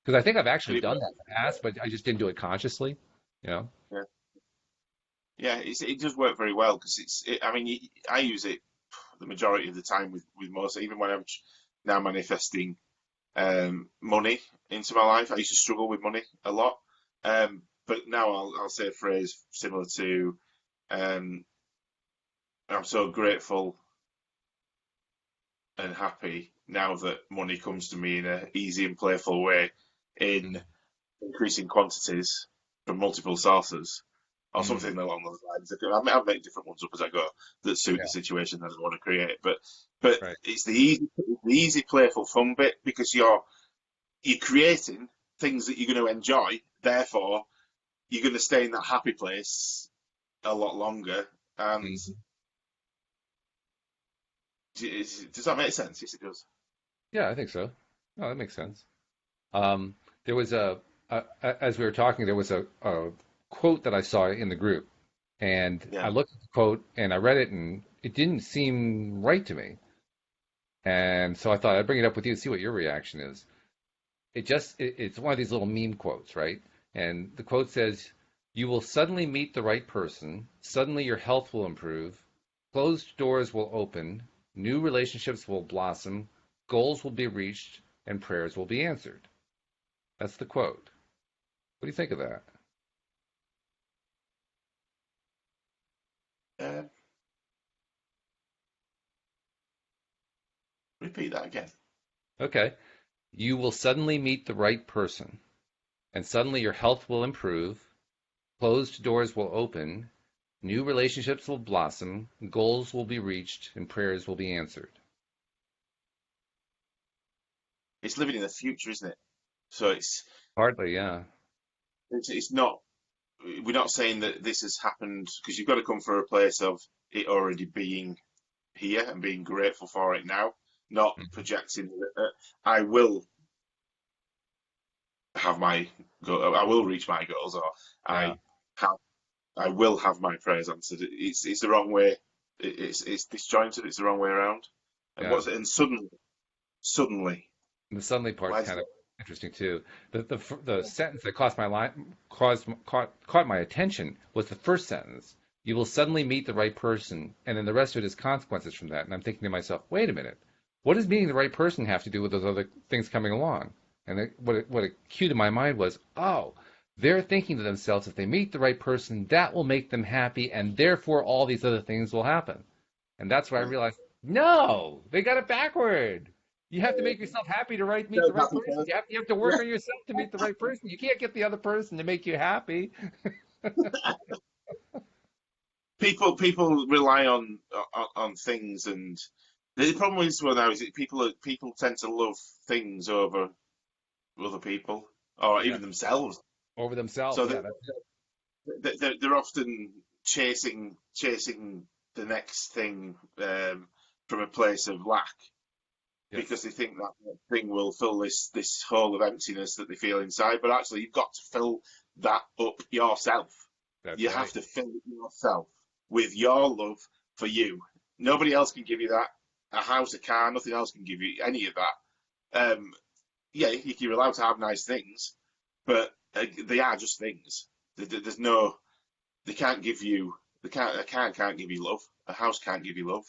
Because I think I've actually But it, done that in the past, but I just didn't do it consciously, you know? yeah, yeah, it does work very well because I mean, I use it the majority of the time with most, even when I'm now manifesting money into my life. I used to struggle with money a lot, but now I'll say a phrase similar to um, "I'm so grateful and happy now that money comes to me in an easy and playful way in increasing quantities from multiple sources." Or Mm-hmm. something along those lines. I'll make different ones up as I go that suit the Yeah, situation that I want to create. But right. it's the easy, playful, fun bit because you're creating things that you're going to enjoy. Therefore, you're going to stay in that happy place a lot longer. And Mm-hmm. does that make sense? Yes, it does. Yeah, I think so. No, that makes sense. Um, there was as we were talking, there was a quote that I saw in the group, and I Yeah. looked at the quote and I read it, and it didn't seem right to me. And so I thought I'd bring it up with you to see what your reaction is. It's one of these little meme quotes, right? And the quote says, "You will suddenly meet the right person. Suddenly your health will improve. Closed doors will open. New relationships will blossom. Goals will be reached, and prayers will be answered." That's the quote. What do you think of that? Um, repeat that again. Okay. You will suddenly meet the right person, and suddenly your health will improve. Closed doors will open. New relationships will blossom. Goals will be reached, and prayers will be answered. It's living in the future, isn't it? So Hardly, yeah. it's not. We're not saying that this has happened because you've got to come from a place of it already being here and being grateful for it now, not projecting. I will have my go. I will reach my goals, or Yeah, I have. I will have my prayers answered. It's the wrong way. It's disjointed. It's the wrong way around. And yeah. what's it? And suddenly, And the suddenly part's why does kind of that? interesting too. The sentence that caught my attention was the first sentence. You will suddenly meet the right person, and then the rest of it is consequences from that. And I'm thinking to myself, wait a minute, what does meeting the right person have to do with those other things coming along? And what it cued in my mind was, oh, they're thinking to themselves, if they meet the right person, that will make them happy, and therefore all these other things will happen. And that's where I realized, no, they got it backward. You have to make yourself happy to meet the Self right happy person. first. You have to work Yeah. on yourself to meet the right person. You can't get the other person to make you happy. People rely on things, and the problem is well now is that people tend to love things over other people or Yeah, even themselves. over So themselves. Yeah, they're often chasing the next thing from a place of lack because yes, they think that thing will fill this hole of emptiness that they feel inside. But actually, you've got to fill that up yourself. that's You have right. to fill it yourself with your love for you. Nobody else can give you that. A house, a car, nothing else can give you any of that. Yeah, you're allowed to have nice things, but they are just things. There's they can't give you, a car can't give you love. A house can't give you love.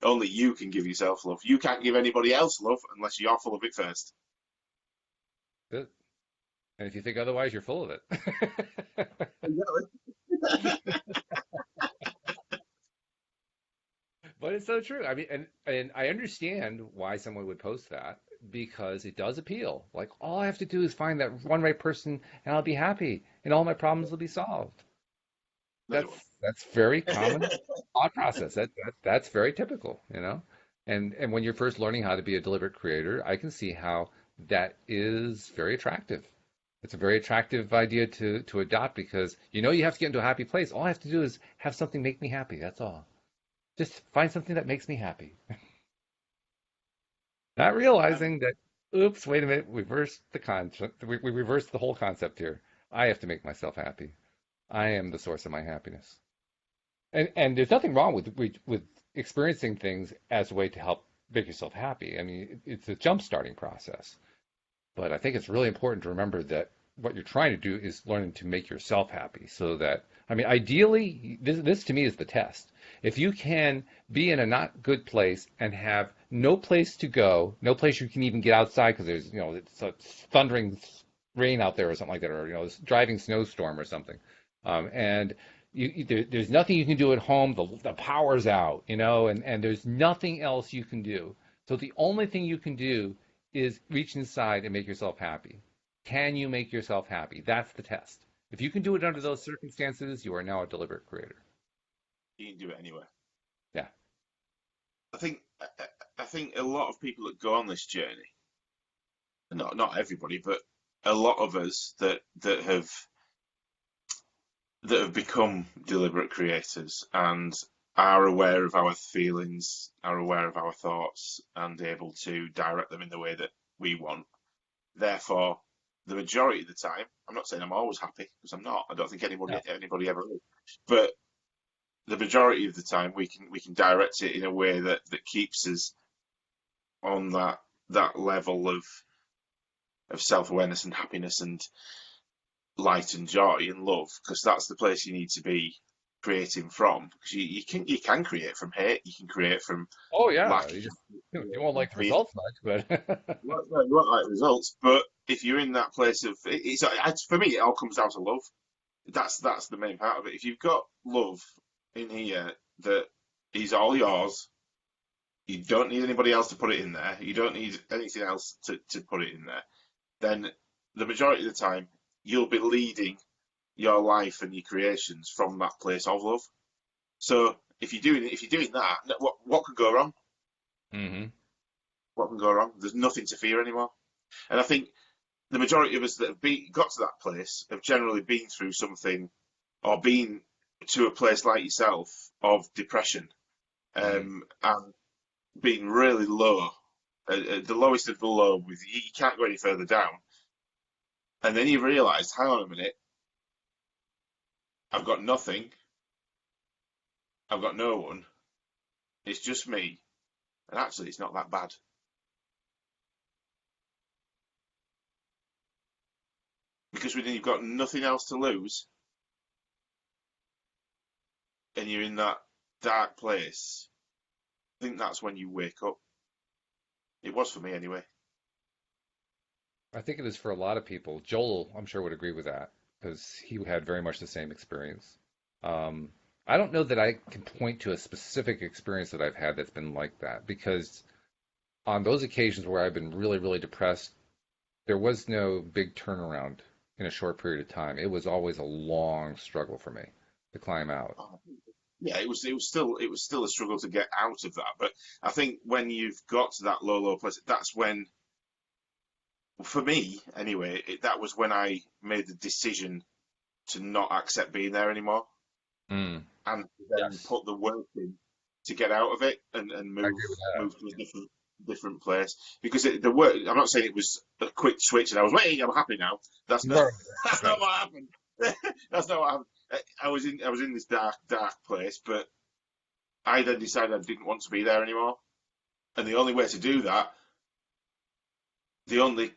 Only you can give yourself love. You can't give anybody else love unless you're full of it first. And if you think otherwise, you're full of it. Exactly. But it's so true. I mean, and I understand why someone would post that because it does appeal. Like all I have to do is find that one right person and I'll be happy and all my problems will be solved. No, they won't. That's very common thought process. That's very typical, you know. And when you're first learning how to be a deliberate creator, I can see how that is very attractive. It's a very attractive idea to adopt because you know you have to get into a happy place. All I have to do is have something make me happy. That's all. Just find something that makes me happy. Not Um, realizing that, oops, wait a minute, we reversed the concept. We reversed the whole concept here. I have to make myself happy. I am the source of my happiness. And there's nothing wrong with experiencing things as a way to help make yourself happy. I mean, it's a jump starting process. But I think it's really important to remember that what you're trying to do is learning to make yourself happy so that, I mean, ideally, this to me is the test. If you can be in a not good place and have no place to go, no place you can even get outside because there's, you know, it's a thundering rain out there or something like that, or, you know, it's driving snowstorm or something. And there's nothing you can do at home. The power's out, you know, and there's nothing else you can do. So the only thing you can do is reach inside and make yourself happy. Can you make yourself happy? That's the test. If you can do it under those circumstances, you are now a deliberate creator. you can do it anyway. Yeah. I think I think a lot of people that go on this journey, not everybody, but a lot of us that have become deliberate creators and are aware of our feelings, are aware of our thoughts, and able to direct them in the way that we want. Therefore, the majority of the time, I'm not saying I'm always happy because I'm not. I don't think No. anybody ever is. But the majority of the time, we can direct it in a way that keeps us on that level of self awareness and happiness and light and joy and love, because that's the place you need to be creating from. Because you can create from hate, you can create from Oh yeah. lack, You won't like the being results much, but you won't like results. But if you're in that place of for me, it all comes down to love. That's the main part of it. If you've got love in here that is all yours, you don't need anybody else to put it in there. You don't need anything else to put it in there. Then the majority of the time you'll be leading your life and your creations from that place of love. So if you're doing that, what could go wrong? hmm What can go wrong? There's nothing to fear anymore. And I think the majority of us that have got to that place have generally been through something or been to a place like yourself of depression, mm. and being really low, the lowest of the low. With you can't go any further down, and then you realise, hang on a minute, I've got nothing, I've got no one, it's just me, and actually, it's not that bad because when you've got nothing else to lose, and you're in that dark place. I think that's when you wake up. It was for me anyway. I think it is for a lot of people. Joel, I'm sure, would agree with that because he had very much the same experience. Um, I don't know that I can point to a specific experience that I've had that's been like that because on those occasions where I've been really, really depressed, there was no big turnaround in a short period of time. It was always a long struggle for me to climb out. Yeah, it was still a struggle to get out of that. But I think when you've got to that low place, that's when, for me anyway, that was when I made the decision to not accept being there anymore Mm, and then yes, put the work in to get out of it and I agree with move to a different place. Because the work, I'm not saying it was a quick switch and I was waiting, I'm happy now. That's that. not Right, that's not right. what happened. That's not what happened. I was in this dark place, but I then decided I didn't want to be there anymore. And the only way to do that, the only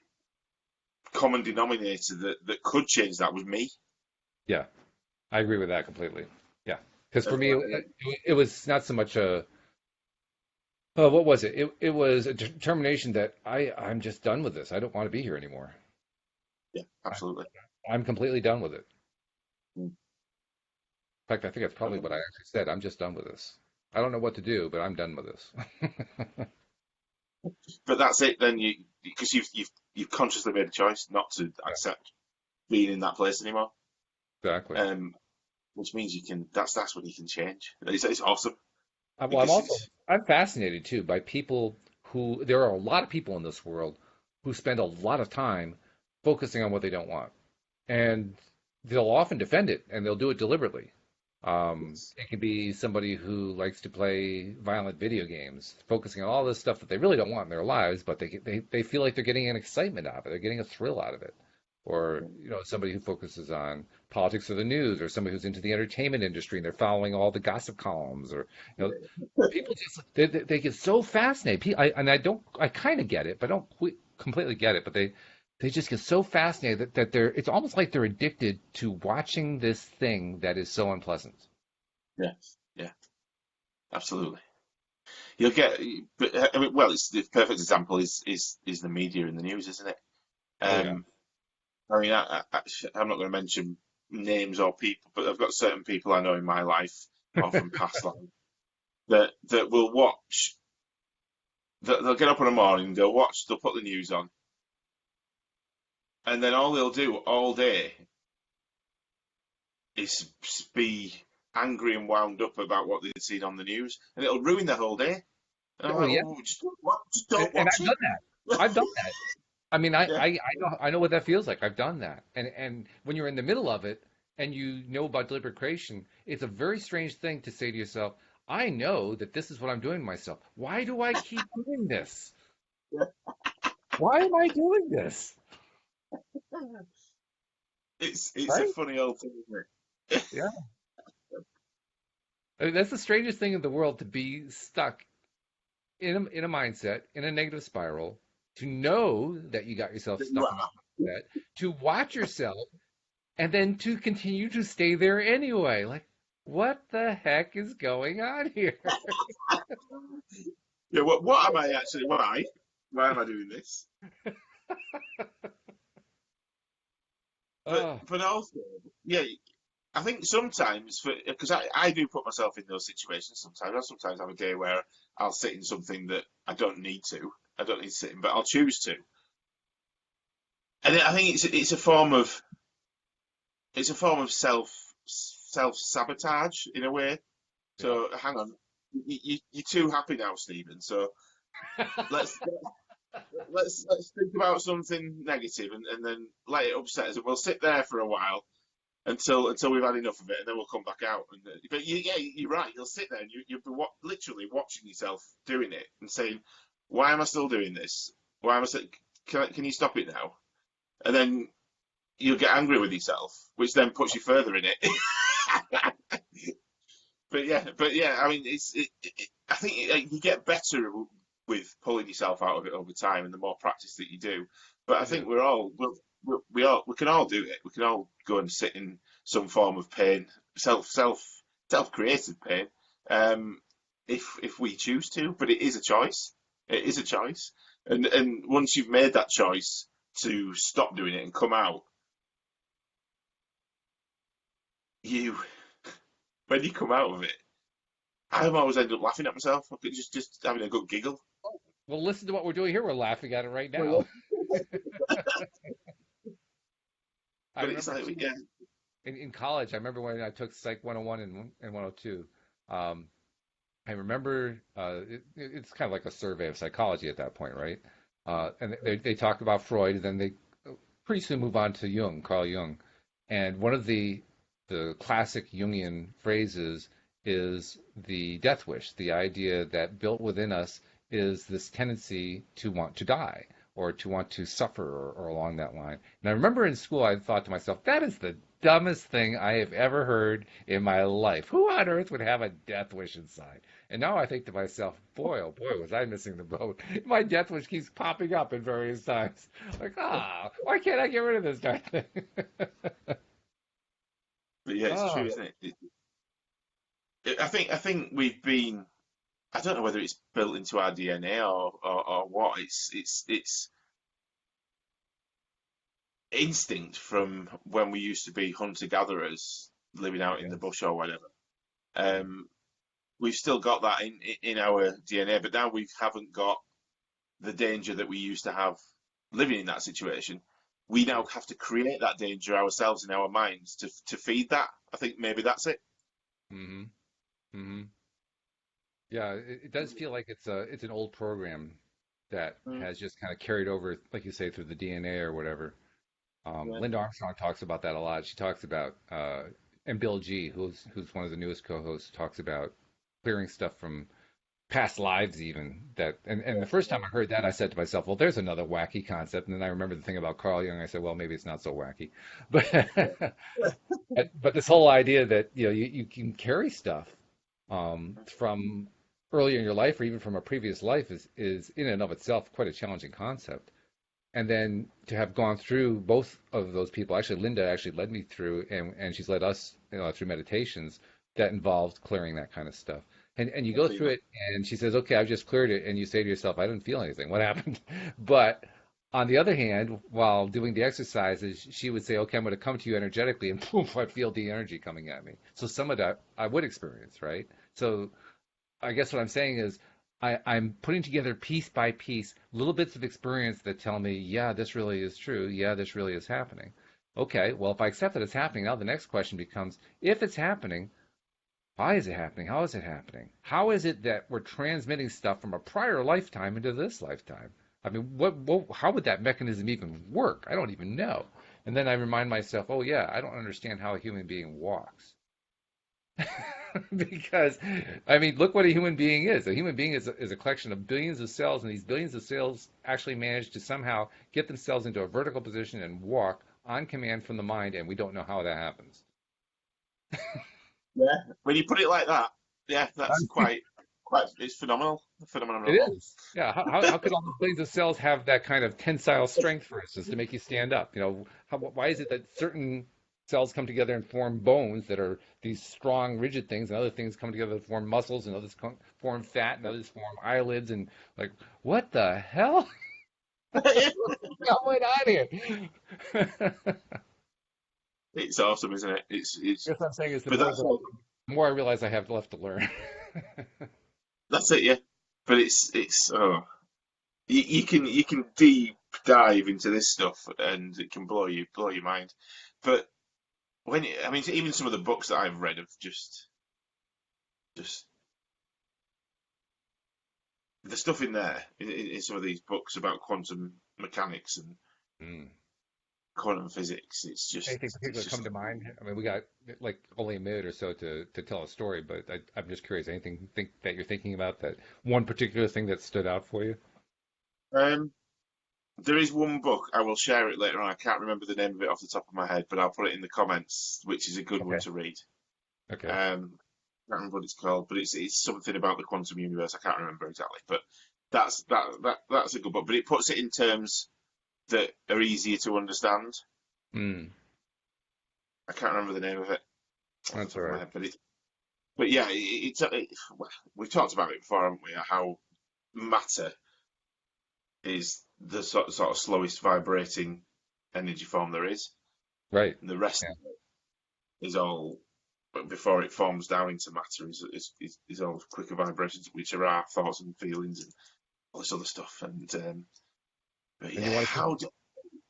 common denominator that could change that was me. Yeah, I agree with that completely. Yeah, because for And, me, it was not so much a what was it? It was a determination that I'm just done with this. I don't want to be here anymore. yeah, I, absolutely. I'm completely done with it. Mm. In fact, I think that's probably what I actually said. I'm just done with this. I don't know what to do, but I'm done with this. But that's it. Then you because you've consciously made a choice not to Yeah, accept being in that place anymore. exactly. Um, which means you can. That's when you can change. It's awesome Well, because it's I'm fascinated too by people who there are a lot of people in this world who spend a lot of time focusing on what they don't want, and they'll often defend it, and they'll do it deliberately. it's, It can be somebody who likes to play violent video games, focusing on all this stuff that they really don't want in their lives, but they feel like they're getting an excitement out of it, they're getting a thrill out of it. Or, somebody who focuses on politics or the news, or somebody who's into the entertainment industry and they're following all the gossip columns, or people just they get so fascinated. And I kind of get it, but I don't completely get it. But they just get so fascinated that they're it's almost like they're addicted to watching this thing that is so unpleasant. yeah, yeah, absolutely. You'll get, but I mean, well, it's the perfect example is the media and the news, isn't it? Oh yeah. Um, I mean, I'm not going to mention names or people, but I've got certain people I know in my life or from past life that will watch. That they'll get up in the morning, they'll watch, they'll put the news on, and then all they'll do all day is be angry and wound up about what they've seen on the news, and it'll ruin their whole day. And I'm Oh like, yeah. oh, just don't And watch I've it. done that. I've done that. I mean, Yeah, I know what that feels like. I've done that. And when you're in the middle of it and you know about deliberate creation, it's a very strange thing to say to yourself, I know that this is what I'm doing to myself. Why do I keep doing this? yeah. Why am I doing this? It's a Right? funny old thing, isn't it? Yeah. I mean, that's the strangest thing in the world to be stuck in a mindset, in a negative spiral, to know that you got yourself That you stuck in are. that mindset, to watch yourself, and then to continue to stay there anyway. Like, what the heck is going on here? Yeah, what am I actually? Why? Why am I doing this? But Oh, but also, yeah, I think sometimes for because I do put myself in those situations sometimes. I sometimes have a day where I'll sit in something that I don't need to. I don't need to sit in, but I'll choose to. And I think it's a form of self sabotage in a way. yeah. So hang on, you're too happy now, Stephen. So let's let's think about something negative and then let it upset us, and we'll sit there for a while until we've had enough of it, and then we'll come back out. But yeah, you're right. You'll sit there and you'll be literally watching yourself doing it and saying, "Why am I still doing this? Why am I still? Can you stop it now?" And then you'll get angry with yourself, which then puts you further in it. But yeah. I mean, I think you get better with pulling yourself out of it over time, and the more practice that you do. But I You think do. we can all do it. We can all go and sit in some form of pain, self created pain, um, if we choose to. But it is a choice. It is a choice, and once you've made that choice to stop doing it and come out, you when you come out of it, I always end up laughing at myself. I could just having a good giggle. Well, listen to what we're doing here. We're laughing at it right But now. I it's remember like, too, yeah, in college, I remember when I took Psych 101 and 102. Um, I remember it's kind of like a survey of psychology at that point, right? And they talk about Freud, and then they pretty soon move on to Jung, Carl Jung. And one of the classic Jungian phrases is the death wish, the idea that built within us is this tendency to want to die or to want to suffer or along that line. And I remember in school I thought to myself, that is the dumbest thing I have ever heard in my life. Who on earth would have a death wish inside? And now I think to myself, boy, oh boy, was I missing the boat. My death wish keeps popping up at various times. Like, why can't I get rid of this darn thing? But yeah, it's true, Oh, isn't it? I think we've been. I don't know whether it's built into our DNA or what. It's instinct from when we used to be hunter gatherers living out in the yes. bush or whatever. Yeah. Um, we've still got that in our DNA, but now we haven't got the danger that we used to have living in that situation. We now Sure. have to create that danger ourselves in our minds to feed that. I think maybe that's it. Mm-hmm. Mm-hmm. Yeah, it does feel like it's an old program that Mm, has just kind of carried over, like you say, through the DNA or whatever. yeah, Linda Armstrong talks about that a lot. She talks about, and Bill G, who's one of the newest co-hosts, talks about clearing stuff from past lives even that and the first time I heard that I said to myself, well, there's another wacky concept. And then I remember the thing about Carl Jung. I said, well, maybe it's not so wacky. But but this whole idea that you can carry stuff from earlier in your life or even from a previous life is in and of itself quite a challenging concept. And then to have gone through both of those people, actually, Linda actually led me through, and she's led us through meditations that involved clearing that kind of stuff. And you I've go seen through that. it, and she says, "Okay, I've just cleared it," and you say to yourself, "I didn't feel anything. What happened?" But on the other hand, while doing the exercises, she would say, "Okay, I'm going to come to you energetically," and poof, I feel the energy coming at me. So some of that I would experience, right? So I guess what I'm saying is I'm putting together piece by piece little bits of experience that tell me, yeah, this really is true. Yeah, this really is happening. Okay, well, if I accept that it's happening, now the next question becomes, if it's happening, why is it happening? How is it happening? How is it that we're transmitting stuff from a prior lifetime into this lifetime? I mean, how would that mechanism even work? I don't even know. And then I remind myself, oh yeah, I don't understand how a human being walks. Because, I mean, look what a human being is. A human being is a collection of billions of cells, and these billions of cells actually manage to somehow get themselves into a vertical position and walk on command from the mind, and we don't know how that happens. Yeah, when you put it like that, yeah, that's Um, quite. It's phenomenal, It phenomenal. is. Yeah. How could all those billions of cells have that kind of tensile strength, for instance, to make you stand up? Why is it that certain cells come together and form bones that are these strong, rigid things, and other things come together to form muscles, and others form fat, and others form eyelids, and like, what the hell? What's going on here? It's awesome, isn't it? I guess what I'm saying is but that's all. the more I realize I have left to learn. That's it, yeah. But it's oh, you can deep dive into this stuff and it can blow your mind. But I mean, even some of the books that I've read have just the stuff in there in some of these books about quantum mechanics and Mm. quantum physics. It's Anything just particular come to mind? I mean, we got like only a minute or so to tell a story, but I'm just curious. Anything that you're thinking about that one particular thing that stood out for you? um. There is one book, I will share it later on. I can't remember the name of it off the top of my head, but I'll put it in the comments, which is a good one Okay. to read. Okay. Can't remember what it's called, but it's something about the quantum universe. I can't remember exactly, but that's a good book. But it puts it in terms that are easier to understand. Mm, I can't remember the name of it off the that's top all of my right. head, but yeah, well, we've talked about it before, haven't we? How matter is the sort of slowest vibrating energy form there is, Right. and the rest Yeah. is all before it forms down into matter is all quicker vibrations, which are our thoughts and feelings and all this other stuff. And but And yeah, you want to keep how do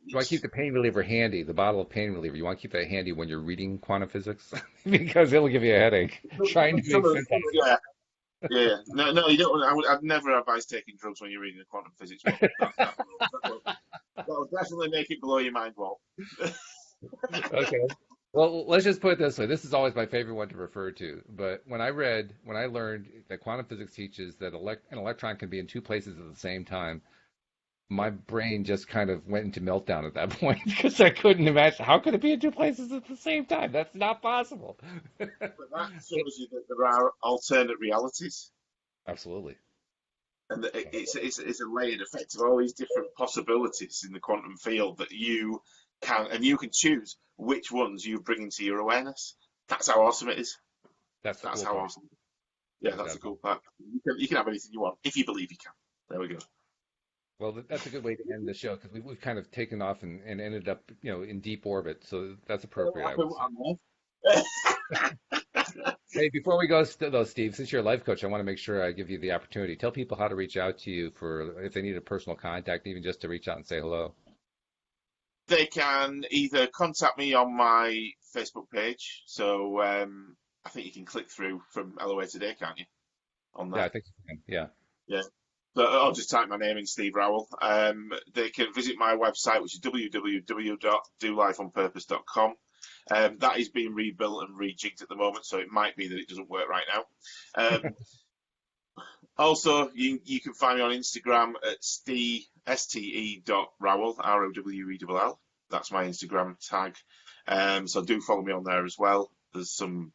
you want to keep it's the pain reliever handy, the bottle of pain reliever. You want to keep that handy when you're reading quantum physics because it'll give you a headache trying to make sense out of yeah. Yeah, no, you don't. I'd never advise taking drugs when you're reading a quantum physics book. That will definitely make it blow your mind, Walt. it. Okay. Well, let's just put it this way. This is always my favorite one to refer to. But when I learned that quantum physics teaches that an electron can be in two places at the same time, my brain just kind of went into meltdown at that point because I couldn't imagine how could it be in two places at the same time? That's not possible. But that shows you that there are alternate realities, Absolutely. and that it's a layered effect of all these different possibilities in the quantum field that you can choose which ones you bring into your awareness. That's how awesome it is. That's the That's cool how part. awesome. Yeah, No that's doubt the about cool it. part. You can have anything you want if you believe you can. There we go. Well, that's a good way to end the show because we've kind of taken off and ended up, in deep orbit. So that's appropriate, I would say. I'm there. Hey, before we go, though, Steve, since you're a life coach, I want to make sure I give you the opportunity. Tell people how to reach out to you for if they need a personal contact, even just to reach out and say hello. They can either contact me on my Facebook page. So I think you can click through from LOA today, can't you? On Yeah, there. I think you can. Yeah. Yeah. So I'll just type my name in, Steve Rowell. They can visit my website, which is www.dolifeonpurpose.com. That is being rebuilt and rejigged at the moment, so it might be that it doesn't work right now. Um, Also, you can find me on Instagram at ste.rowell, Rowell. That's my Instagram tag. So do follow me on there as well. There's some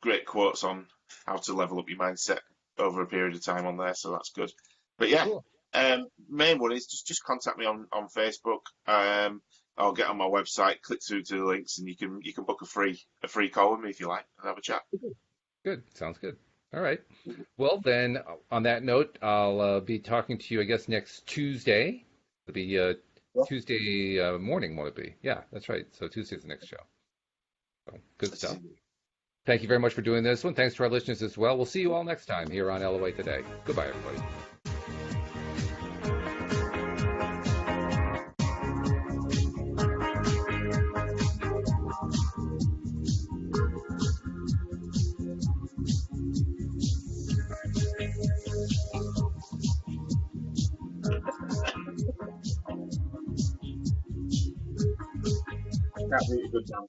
great quotes on how to level up your mindset over a period of time on there, so that's good. But yeah, Cool. main one is just contact me on Facebook. I'll get on my website, click through to the links, and you can book a free call with me if you like and have a chat. Good. Sounds good. All right. Well, then, on that note, I'll be talking to you, I guess, next Tuesday. It'll be Tuesday morning, won't it be? Yeah, that's right. So Tuesday's the next show. So, good stuff. Thank you very much for doing this one. Thanks to our listeners as well. We'll see you all next time here on LOA Today. Goodbye, everybody. That's really good, Dan.